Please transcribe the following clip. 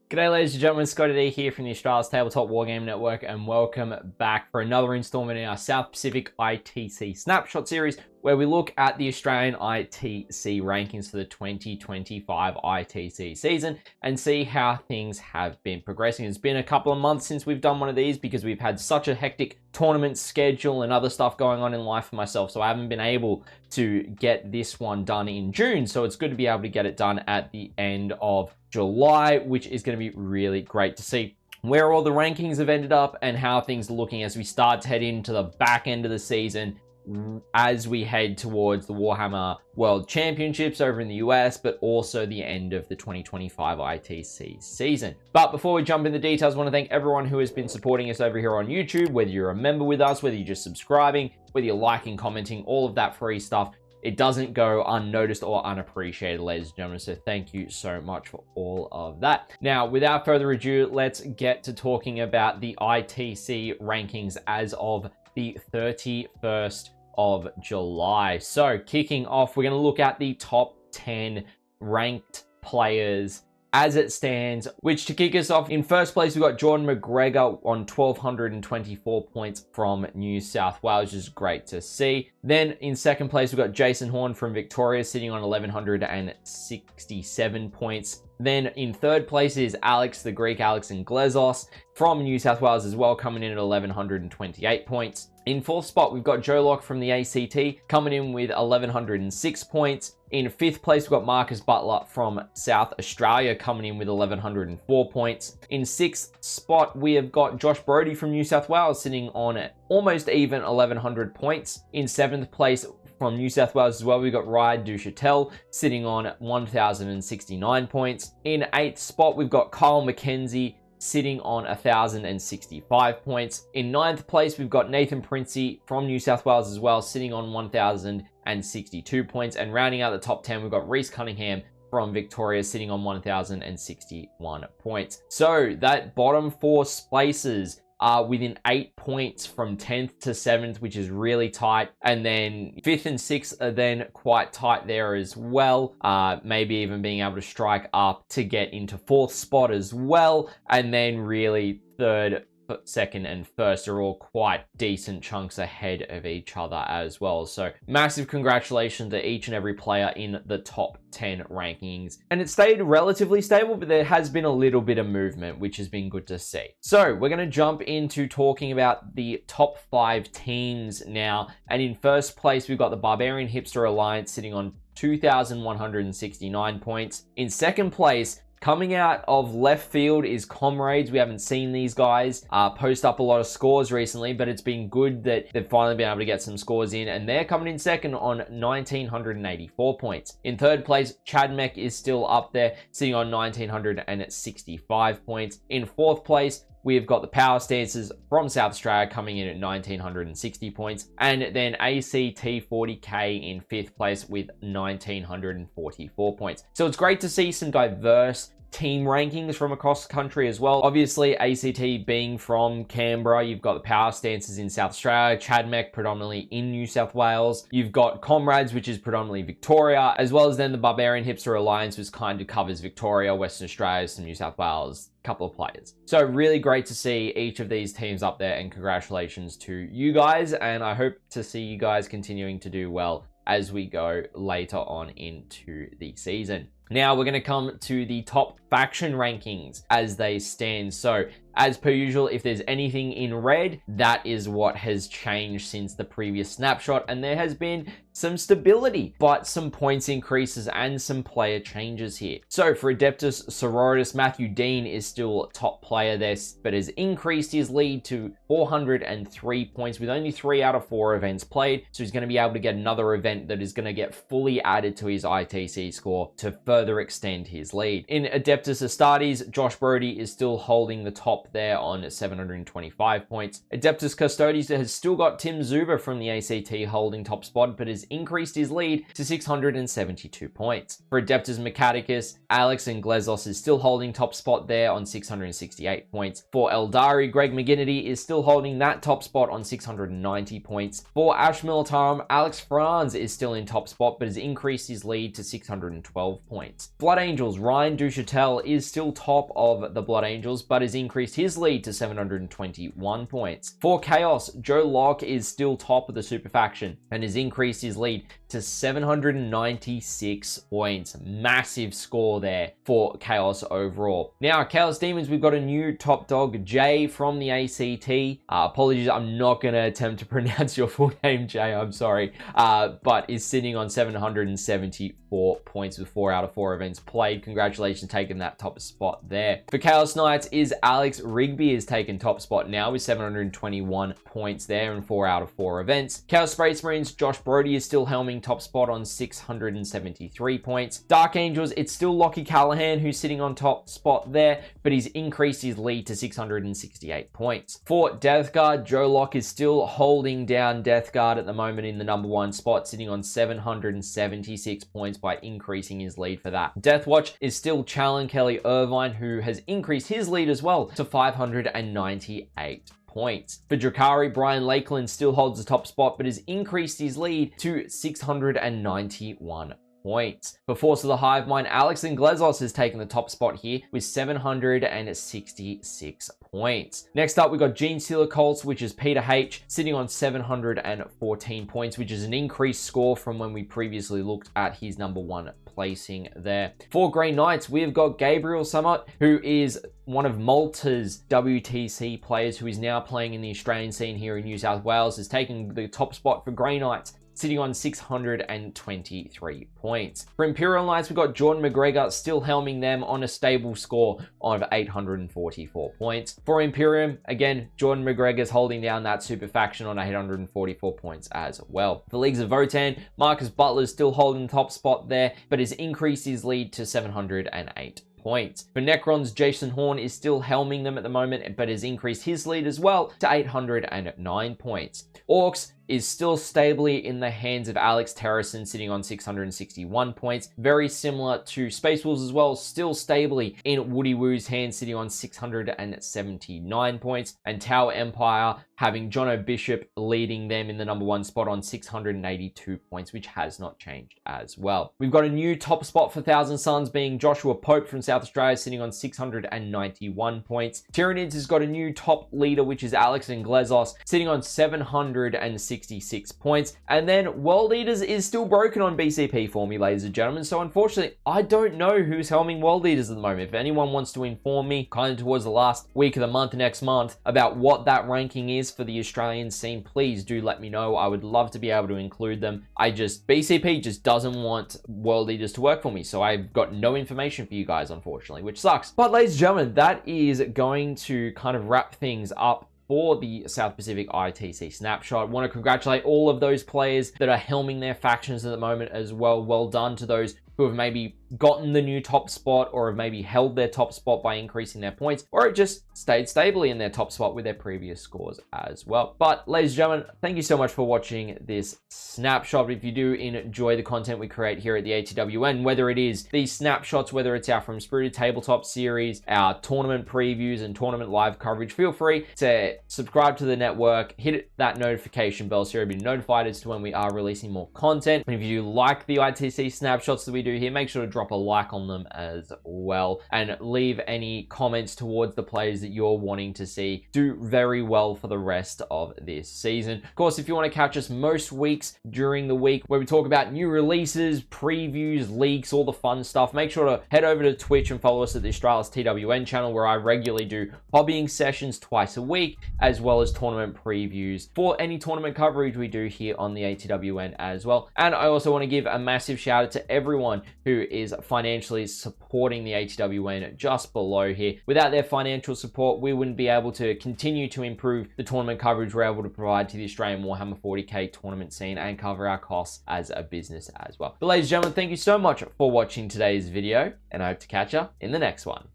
G'day ladies and gentlemen, ScottyD here from the Australia's Tabletop Wargame Network, and welcome back for another installment in our South Pacific ITC Snapshot series, where we look at the Australian ITC rankings for the 2025 ITC season and see how things have been progressing. It's been a couple of months since we've done one of these because we've had such a hectic tournament schedule and other stuff going on in life for myself, so I haven't been able to get this one done in June. So it's good to be able to get it done at the end of July, which is going to be really great to see where all the rankings have ended up and how things are looking as we start to head into the back end of the season, as we head towards the Warhammer World Championships over in the US, but also the end of the 2025 ITC season. But before we jump into the details, I want to thank everyone who has been supporting us over here on YouTube, whether you're a member with us, whether you're just subscribing, whether you're liking, commenting, all of that free stuff. It doesn't go unnoticed or unappreciated, ladies and gentlemen, so thank you so much for all of that. Now, without further ado, let's get to talking about the ITC rankings as of the 31st of July. So, kicking off, we're going to look at the top 10 ranked players as it stands, which to kick us off, in first place, we've got Jordan McGregor on 1,224 points from New South Wales, which is great to see. Then in second place, we've got Jason Horn from Victoria sitting on 1,167 points. Then in third place is Alex, the Greek Alex and Glezos from New South Wales as well, coming in at 1,128 points. In fourth spot, we've got Joe Locke from the ACT coming in with 1,106 points. In fifth place, we've got Marcus Butler from South Australia coming in with 1,104 points. In sixth spot, we have got Josh Brody from New South Wales sitting on almost even 1,100 points. In seventh place, from New South Wales as well, we've got Ryan Duchatel sitting on 1,069 points. In eighth spot, we've got Kyle McKenzie sitting on 1,065 points. In ninth place, we've got Nathan Princey from New South Wales as well, sitting on 1,062 points. And rounding out the top 10, we've got Reese Cunningham from Victoria sitting on 1,061 points. So that bottom four places are within 8 points from 10th to 7th, which is really tight. And then 5th and 6th are then quite tight there as well. Maybe even being able to strike up to get into 4th spot as well. And then really 3rd, 2nd and 1st are all quite decent chunks ahead of each other as well. So massive congratulations to each and every player in the top 10 rankings. And it stayed relatively stable, but there has been a little bit of movement, which has been good to see. So we're going to jump into talking about the top 5 teams now. And in first place, we've got the Barbarian Hipster Alliance sitting on 2,169 points. In second place, coming out of left field, is Comrades. We haven't seen these guys post up a lot of scores recently, but it's been good that they've finally been able to get some scores in, and they're coming in second on 1,984 points. In third place, Chadmek is still up there, sitting on 1,965 points. In fourth place, we've got the Power Stances from South Australia coming in at 1,960 points. And then ACT 40K in fifth place with 1,944 points. So it's great to see some diverse team rankings from across the country as well. Obviously, ACT being from Canberra, you've got the Power Stances in South Australia, Chadmek predominantly in New South Wales, you've got Comrades, which is predominantly Victoria, as well as then the Barbarian Hipster Alliance, which kind of covers Victoria, Western Australia, some New South Wales, couple of players. So really great to see each of these teams up there, and congratulations to you guys, and I hope to see you guys continuing to do well as we go later on into the season. Now we're going to come to the top faction rankings as they stand. So as per usual, if there's anything in red, that is what has changed since the previous snapshot, and there has been some stability, but some points increases and some player changes here. So for Adeptus Sororitas, Matthew Dean is still top player there, but has increased his lead to 403 points with only 3 out of 4 events played. So he's going to be able to get another event that is going to get fully added to his ITC score to further extend his lead. In Adeptus Astartes, Josh Brody is still holding the top top there on 725 points. Adeptus Custodes has still got Tim Zuba from the ACT holding top spot, but has increased his lead to 672 points. For Adeptus Mechanicus, Alex and Glezos is still holding top spot there on 668 points. For Eldari, Greg McGinnity is still holding that top spot on 690 points. For Ash Militarum, Alex Franz is still in top spot, but has increased his lead to 612 points. Blood Angels, Ryan Duchatel is still top of the Blood Angels, but has increased his lead to 721 points. For Chaos, Joe Locke is still top of the Super Faction and has increased his lead to 796 points. Massive score there for Chaos overall. Now, Chaos Demons, we've got a new top dog, Jay from the ACT. Apologies, I'm not going to attempt to pronounce your full name, Jay. I'm sorry. But is sitting on 774 points with 4 out of 4 events played. Congratulations, taking that top spot there. For Chaos Knights is Alex Rigby is taken top spot now with 721 points there in 4 out of 4 events. Chaos Space Marines, Josh Brody is still helming top spot on 673 points. Dark Angels, it's still Lockie Callahan who's sitting on top spot there, but he's increased his lead to 668 points. For Death Guard, Joe Locke is still holding down Death Guard at the moment in the number 1 spot, sitting on 776 points by increasing his lead for that. Death Watch is still Challen Kelly Irvine, who has increased his lead as well to 598 points. For Drakari, Brian Lakeland still holds the top spot, but has increased his lead to 691 points. For Force of the Hive Mind, Alex and Glezos has taken the top spot here with 766 points. Next up, we've got Gene Stealer Colts, which is Peter H, sitting on 714 points, which is an increased score from when we previously looked at his number 1 placing there. For Grey Knights, we've got Gabriel Summit, who is one of Malta's WTC players who is now playing in the Australian scene here in New South Wales, is taking the top spot for Grey Knights, sitting on 623 points. For Imperial Knights, we've got Jordan McGregor still helming them on a stable score of 844 points. For Imperium, again, Jordan McGregor's holding down that super faction on 844 points as well. For Leagues of Votan, Marcus Butler's still holding the top spot there, but has increased his lead to 708 points. For Necrons, Jason Horn is still helming them at the moment, but has increased his lead as well to 809 points. Orcs is still stably in the hands of Alex Terrison, sitting on 661 points. Very similar to Space Wolves as well, still stably in Woody Woo's hands, sitting on 679 points. And Tower Empire having Jono Bishop leading them in the number 1 spot on 682 points, which has not changed as well. We've got a new top spot for Thousand Suns being Joshua Pope from South Australia, sitting on 691 points. Tyranids has got a new top leader, which is Alex and Glezos, sitting on 766 points. And then World Eaters is still broken on BCP for me, ladies and gentlemen. So unfortunately, I don't know who's helming World Eaters at the moment. If anyone wants to inform me kind of towards the last week of the month, next month, about what that ranking is for the Australian scene, please do let me know. I would love to be able to include them. BCP just doesn't want World Eaters to work for me. So I've got no information for you guys, unfortunately, which sucks. But ladies and gentlemen, that is going to kind of wrap things up for the South Pacific ITC Snapshot. I want to congratulate all of those players that are helming their factions at the moment as well. Well done to those who have maybe gotten the new top spot or have maybe held their top spot by increasing their points, or it just stayed stably in their top spot with their previous scores as well. But ladies and gentlemen, thank you so much for watching this snapshot. If you do enjoy the content we create here at the ATWN, whether it is these snapshots, whether it's our From Spirited Tabletop series, our tournament previews and tournament live coverage, feel free to subscribe to the network, hit that notification bell so you'll be notified as to when we are releasing more content. And if you do like the ITC snapshots that we do here, make sure to drop a like on them as well, and leave any comments towards the players that you're wanting to see do very well for the rest of this season. Of course, if you want to catch us most weeks during the week where we talk about new releases, previews, leaks, all the fun stuff, make sure to head over to Twitch and follow us at the Australis TWN channel, where I regularly do hobbying sessions twice a week, as well as tournament previews for any tournament coverage we do here on the ATWN as well. And I also want to give a massive shout out to everyone who is financially supporting the ATWN just below here. Without their financial support, we wouldn't be able to continue to improve the tournament coverage we're able to provide to the Australian Warhammer 40k tournament scene and cover our costs as a business as well. But ladies and gentlemen, thank you so much for watching today's video, and I hope to catch you in the next one.